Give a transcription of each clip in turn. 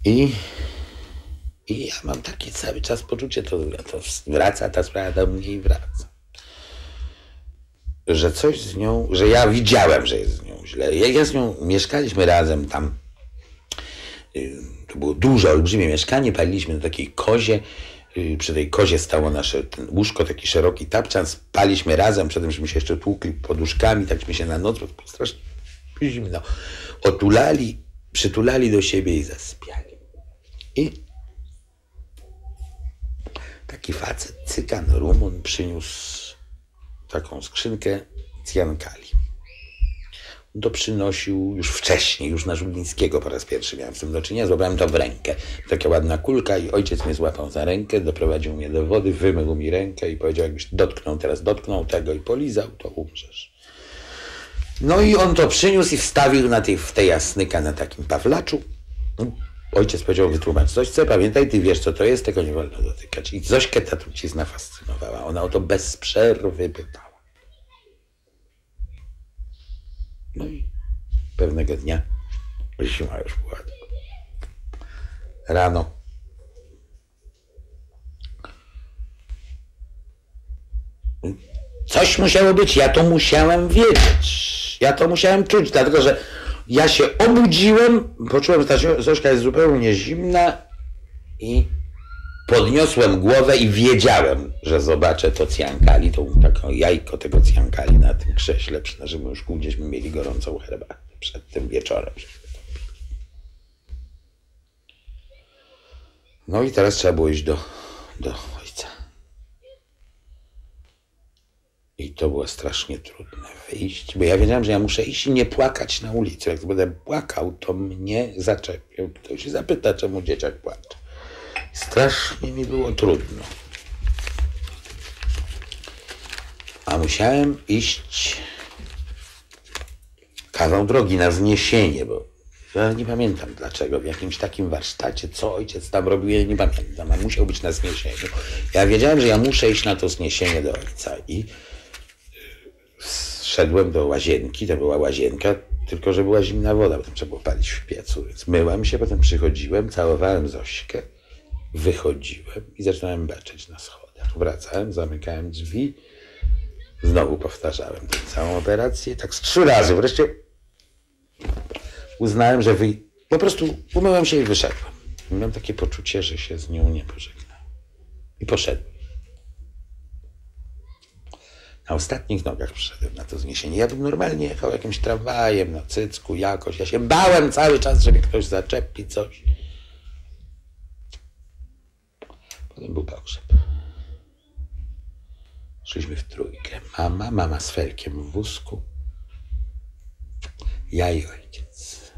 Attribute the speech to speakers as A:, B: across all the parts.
A: I ja mam takie cały czas poczucie, to wraca ta sprawa do mnie i wraca. Że coś z nią, że ja widziałem, że jest z nią źle. Ja z nią mieszkaliśmy razem tam. To było duże, olbrzymie mieszkanie, paliliśmy na takiej kozie. Przy tej kozie stało nasze łóżko, taki szeroki tapczan. Spaliśmy razem, przedtem żeśmy się jeszcze tłukli poduszkami, takśmy się na noc, bo było strasznie zimno. Otulali, przytulali do siebie i zasypiali. I taki facet, cygan, Rumun, przyniósł taką skrzynkę cjankali. On to przynosił już wcześniej, już na Żuglińskiego po raz pierwszy miałem z tym do czynienia. Złapałem to w rękę. Taka ładna kulka i ojciec mnie złapał za rękę, doprowadził mnie do wody, wymył mi rękę i powiedział, jakbyś dotknął tego i polizał, to umrzesz. No i on to przyniósł i wstawił w tej jasnyka na takim pawlaczu. Ojciec powiedział, wytłumacz Zośce, pamiętaj, ty wiesz co to jest, tego nie wolno dotykać. I Zośkę ta trucizna fascynowała. Ona o to bez przerwy pytała. No i pewnego dnia, zima już była, rano coś musiało być, ja to musiałem wiedzieć, ja to musiałem czuć, dlatego że ja się obudziłem, poczułem, że ta Zośka jest zupełnie zimna i podniosłem głowę i wiedziałem, że zobaczę to cjankali, to taką jajko tego cjankali na tym krześle, żeby już gdzieśmy mieli gorącą herbatę przed tym wieczorem. No i teraz trzeba było iść do ojca. I to było strasznie trudne wyjść, bo ja wiedziałem, że ja muszę iść i nie płakać na ulicy. Jak będę płakał, to mnie zaczepią. Ktoś się zapyta, czemu dzieciak płacze. Strasznie mi było trudno. A musiałem iść kawał drogi na wzniesienie, bo ja nie pamiętam dlaczego, w jakimś takim warsztacie, co ojciec tam robił, ja nie pamiętam, a musiał być na zniesieniu. Ja wiedziałem, że ja muszę iść na to zniesienie do ojca i szedłem do łazienki, to była łazienka, tylko że była zimna woda, potem trzeba było palić w piecu, więc myłem się, potem przychodziłem, całowałem Zośkę, wychodziłem i zaczynałem beczeć na schodach. Wracałem, zamykałem drzwi, znowu powtarzałem tę całą operację, tak z 3 razy. Wreszcie uznałem, że po prostu umyłem się i wyszedłem. Miałem takie poczucie, że się z nią nie pożegnam. I poszedłem. Na ostatnich nogach przyszedłem na to zniesienie. Ja bym normalnie jechał jakimś tramwajem na Cycku jakoś. Ja się bałem cały czas, żeby ktoś zaczepi coś. Potem był pogrzeb. Szliśmy w trójkę. Mama z Felkiem w wózku. Ja i ojciec.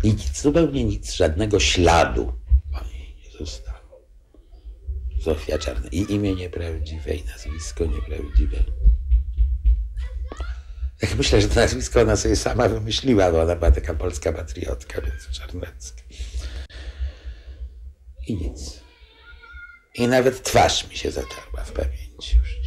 A: I nic, zupełnie nic, żadnego śladu po niej nie zostało. Zofia Czarna. I imię nieprawdziwe, i nazwisko nieprawdziwe. Tak myślę, że to nazwisko ona sobie sama wymyśliła, bo ona była taka polska patriotka, więc Czarnecka. I nic. I nawet twarz mi się zatarła w pamięci już.